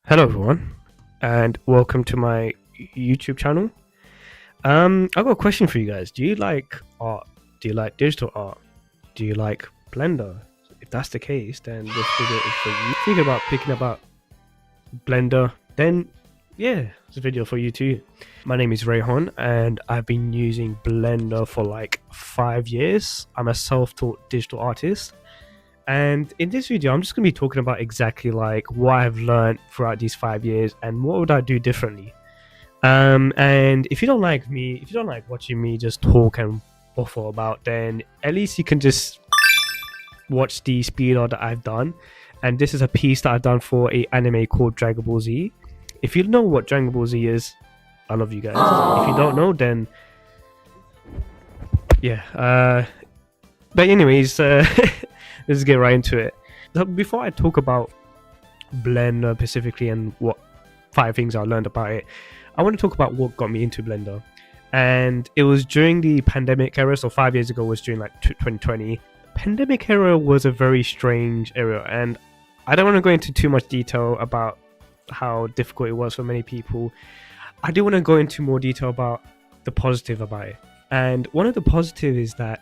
Hello everyone, and welcome to my YouTube channel. I've got a question for you guys. Do you like art? Do you like digital art? Do you like Blender? If that's the case, then this video is for you. Thinking about picking up Blender, then yeah, it's a video for you too. My name is Rayhon, and I've been using Blender for like 5 years. I'm a self-taught digital artist. And in this video, I'm just going to be talking about exactly like what I've learned throughout these 5 years and what would I do differently. And if you don't like me, if you don't like watching me just talk and waffle about, then at least you can just watch the speed art that I've done. And this is a piece that I've done for a anime called Dragon Ball Z. If you know what Dragon Ball Z is, I love you guys. If you don't know, then yeah. But anyways, let's get right into it. So before I talk about Blender specifically and what 5 things I learned about it, I want to talk about what got me into Blender. And it was during the pandemic era. So 5 years ago was during like 2020. Pandemic era was a very strange era, and I don't want to go into too much detail about how difficult it was for many people. I do want to go into more detail about the positive about it. And one of the positives is that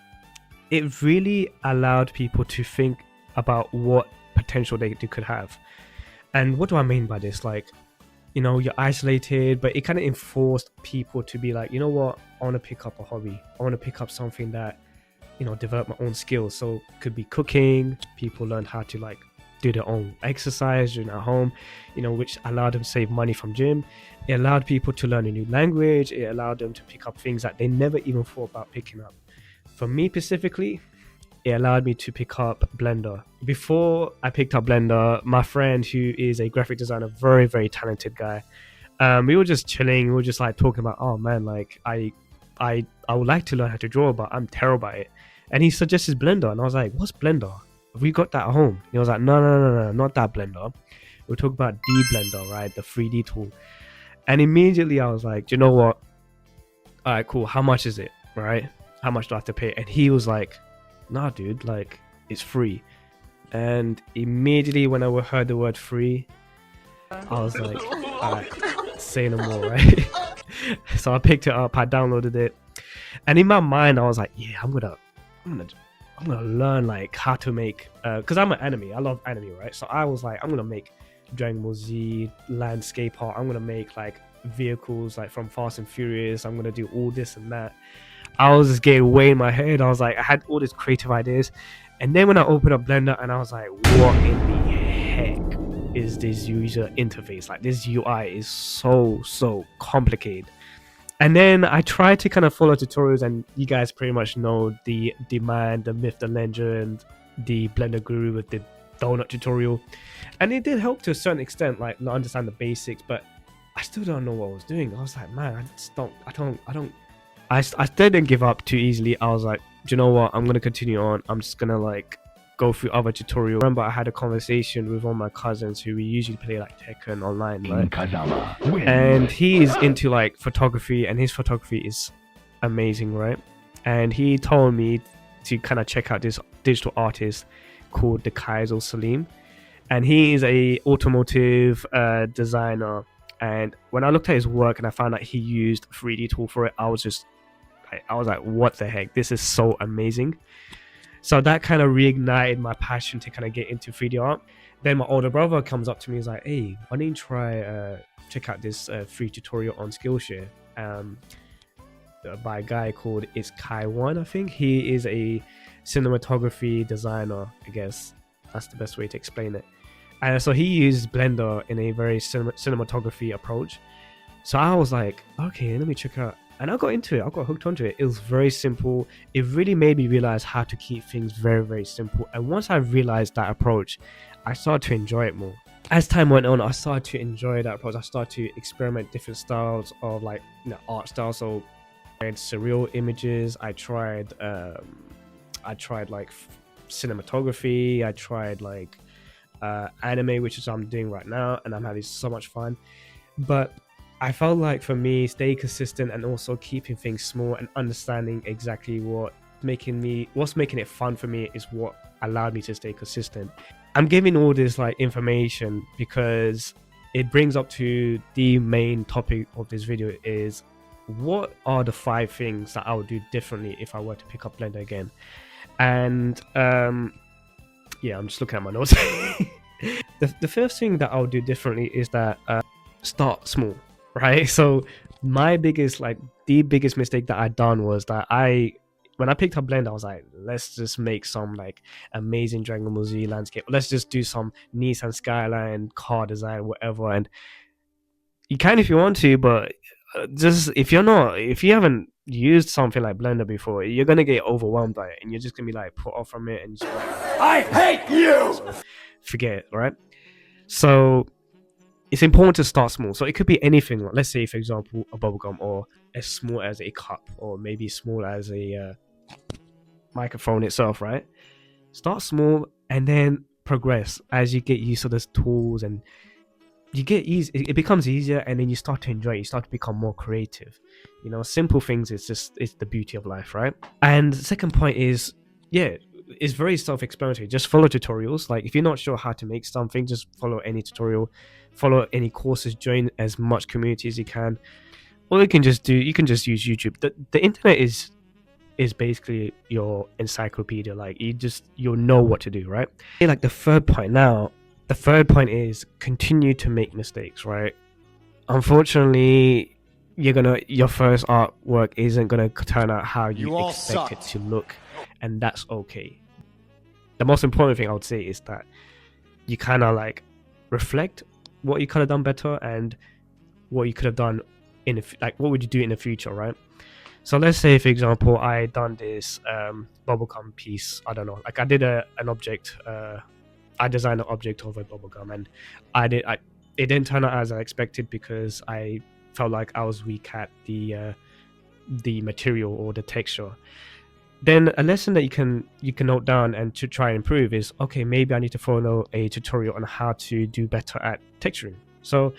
it really allowed people to think about what potential they could have. And what do I mean by this? Like, you're isolated, but it kind of enforced people to be like, you know what, I want to pick up a hobby. I want to pick up something that, develop my own skills. So it could be cooking. People learned how to like do their own exercise during at home, which allowed them to save money from gym. It allowed people to learn a new language. It allowed them to pick up things that they never even thought about picking up. For me specifically, it allowed me to pick up Blender. Before I picked up Blender, my friend, who is a graphic designer, very, very talented guy, we were just chilling. We were just like talking about, oh man, like I would like to learn how to draw, but I'm terrible at it. And he suggested Blender, and I was like, what's Blender? Have we got that at home? And he was like, no, not that Blender. We're talking about the Blender, right? The 3D tool. And immediately I was like, do you know what? All right, cool. How much is it, right? How much do I have to pay? And he was like, nah, dude, like, it's free. And immediately when I heard the word free, I was like, all right, say no more, right? So I picked it up, I downloaded it, and in my mind I was like, yeah, I'm gonna learn like how to make, because I'm an anime, I love anime, right? So I was like, I'm gonna make Dragon Ball Z landscape art. I'm gonna make like vehicles like from Fast and Furious. I'm gonna do all this and that. I was just getting way in my head. I was like, I had all these creative ideas, and then when I opened up Blender, and I was like, what in the heck is this user interface? Like, this UI is so complicated. And then I tried to kind of follow tutorials, and you guys pretty much know the demand, the myth, the legend, the Blender Guru with the donut tutorial, and it did help to a certain extent, like not understand the basics, but I still don't know what I was doing. I was like, man, I still didn't give up too easily. I was like, do you know what? I'm gonna continue on. I'm just gonna like go through other tutorials. Remember, I had a conversation with one of my cousins who we usually play like Tekken online, right? And he is into like photography, and his photography is amazing, right? And he told me to kind of check out this digital artist called the Kaizo Salim, and he is a automotive designer. And when I looked at his work and I found out he used 3D tool for it, I was like, what the heck? This is so amazing. So that kind of reignited my passion to kind of get into 3D art. Then my older brother comes up to me and is like, hey, why don't you try check out this free tutorial on Skillshare by a guy called It's Kai One, I think. He is a cinematography designer, I guess. That's the best way to explain it. And so he uses Blender in a very cinematography approach. So I was like, okay, let me check out. And I got into it. I got hooked onto it. It was very simple. It really made me realize how to keep things very, very simple. And once I realized that approach, I started to enjoy it more. As time went on, I started to enjoy that approach. I started to experiment different styles of like art styles. So I tried surreal images. I tried like cinematography. I tried like anime, which is what I'm doing right now, and I'm having so much fun. But I felt like for me, stay consistent and also keeping things small and understanding exactly what's making it fun for me is what allowed me to stay consistent. I'm giving all this like information because it brings up to the main topic of this video is what are the 5 things that I would do differently if I were to pick up Blender again. And yeah, I'm just looking at my notes. The first thing that I'll do differently is that start small, right? So my biggest, like the biggest mistake that I done was that when I picked up Blender, I was like, let's just make some like amazing Dragon Ball Z landscape. Let's just do some Nissan Skyline car design, whatever. And you can if you want to, but just if you haven't used something like Blender before, you're gonna get overwhelmed by it, and you're just gonna be like put off from it, and just like, I hate you. So forget it, right? So it's important to start small. So it could be anything. Let's say, for example, a bubblegum, or as small as a cup, or maybe small as a microphone itself, right? Start small and then progress as you get used to those tools, and you get easy. It becomes easier, and then you start to enjoy it. You start to become more creative. You know, simple things. It's the beauty of life, right? And the second point is, yeah, it's very self-explanatory. Just follow tutorials. Like if you're not sure how to make something, just follow any tutorial, follow any courses, join as much community as you can. Or you can just use YouTube. The internet is basically your encyclopedia. Like you'll know what to do, right? Like the third point is continue to make mistakes, right? Unfortunately, your first artwork isn't gonna turn out how you expect it to look, and that's okay. The most important thing I would say is that you kind of like reflect what you could have done better and what you could have done like what would you do in the future, right? So let's say, for example, I done this bubblegum piece. I don't know, like I did an object. I designed an object of a bubblegum, and it didn't turn out as I expected because I felt like I was weak at the material or the texture. Then a lesson that you can note down and to try and improve is, okay, maybe I need to follow a tutorial on how to do better at texturing. So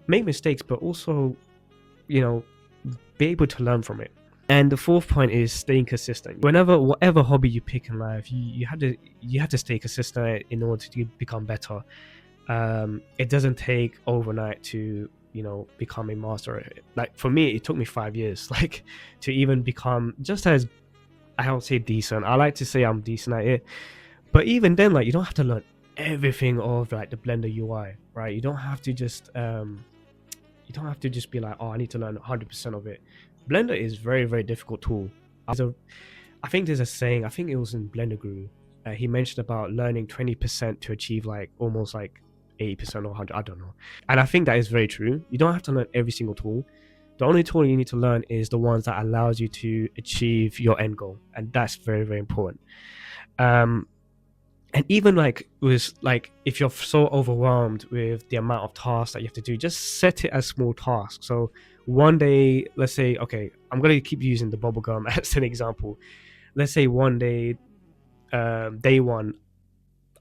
make mistakes, but also, you know, be able to learn from it. And the fourth point is staying consistent. Whatever hobby you pick in life, you have to stay consistent in order to become better. It doesn't take overnight to, you know, become a master at it. Like for me, it took me 5 years, like to even become just as, I don't say decent. I like to say I'm decent at it, but even then, like you don't have to learn everything of like the Blender UI, right? You don't have to just be like, oh, I need to learn 100% of it. Blender is very, very difficult tool. I think there's a saying, I think it was in Blender Guru, he mentioned about learning 20% to achieve like almost like 80% or 100, I don't know. And I think that is very true. You don't have to learn every single tool. The only tool you need to learn is the ones that allows you to achieve your end goal, and that's very, very important. And even like if you're so overwhelmed with the amount of tasks that you have to do, just set it as small tasks. So one day, let's say, okay, I'm gonna keep using the bubblegum as an example. Let's say one day, day one,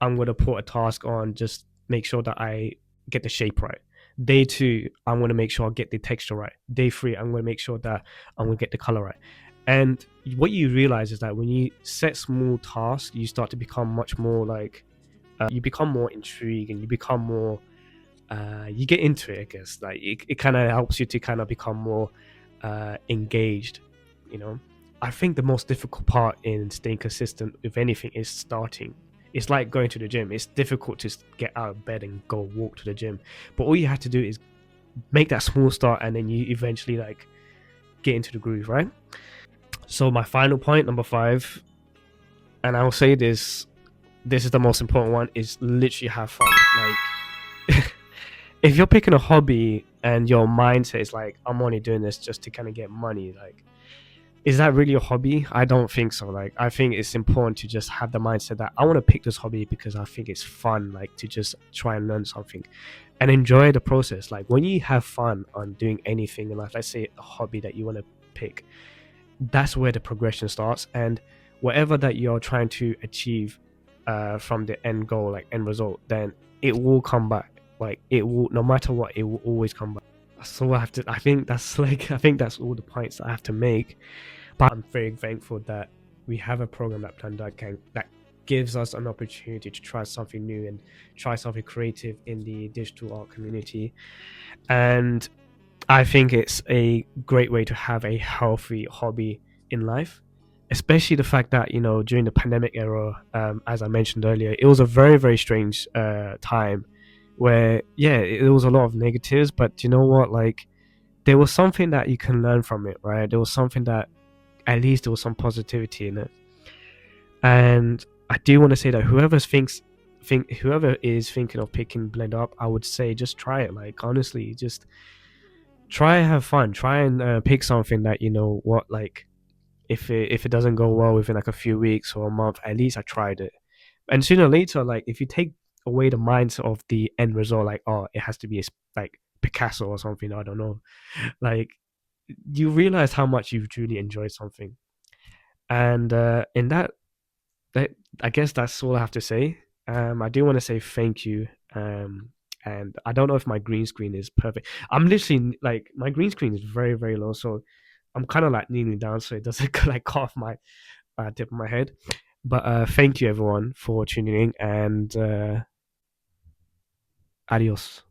I'm gonna put a task on just make sure that I get the shape right. Day 2, I'm going to make sure I get the texture right. Day 3, I'm going to make sure that I'm going to get the color right. And what you realize is that when you set small tasks, you start to become much more like, you become more intrigued, and you become more, you get into it, I guess. Like it kind of helps you to kind of become more engaged, you know. I think the most difficult part in staying consistent with anything is starting. It's like going to the gym. It's difficult to get out of bed and go walk to the gym, but all you have to do is make that small start, and then you eventually like get into the groove, right? So my final point, number 5, and I will say this is the most important one, is literally have fun. Like if you're picking a hobby and your mindset is like, I'm only doing this just to kind of get money, like, is that really a hobby? I don't think so. Like, I think it's important to just have the mindset that I want to pick this hobby because I think it's fun, like to just try and learn something and enjoy the process. Like when you have fun on doing anything in life, let's say a hobby that you want to pick, that's where the progression starts. And whatever that you're trying to achieve from the end goal, like end result, then it will come back. Like it will, no matter what, it will always come back. So I think that's all the points that I have to make. But I'm very thankful that we have a program that gives us an opportunity to try something new and try something creative in the digital art community. And I think it's a great way to have a healthy hobby in life, especially the fact that, during the pandemic era, as I mentioned earlier, it was a very, very strange time where, yeah, it was a lot of negatives, but you know what? Like, there was something that you can learn from it, right? There was something that at least there was some positivity in it. And I do want to say that whoever is thinking of picking Blend Up, I would say just try it. Like, honestly, just try and have fun. Try and pick something that, like, if it doesn't go well within like a few weeks or a month, at least I tried it. And sooner or later, like, if you take away the minds of the end result, like, oh, it has to be like Picasso or something, I don't know, like, you realize how much you truly enjoyed something. And in that I guess that's all I have to say. I do want to say thank you. And I don't know if my green screen is perfect. I'm literally like, my green screen is very, very low, so I'm kind of like kneeling down so it doesn't like cut off my tip of my head. But thank you everyone for tuning in, and adios.